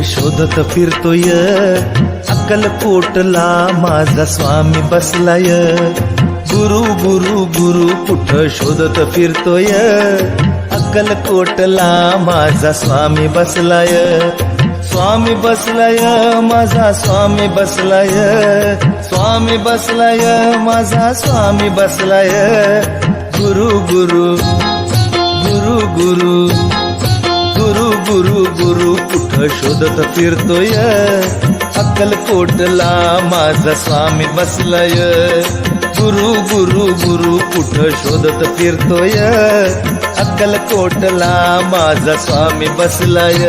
शोधत फिरतोय, अक्कलकोटला माझा स्वामी बसलाय. गुरु गुरु गुरु कुठं शोधत फिरतोय, अक्कलकोटला माझा स्वामी बसलाय. स्वामी बसलाय माझा स्वामी बसलाय, स्वामी बसलाय माझा स्वामी बसलाय. गुरु गुरु गुरु गुरु गुरु गुरु गुरु कुठं शोधत फिरतोय, अक्कलकोटला माझा स्वामी बसलाय. गुरु गुरु गुरु कुठं शोधत फिरतोय, अक्कलकोटला माझा स्वामी बसलाय.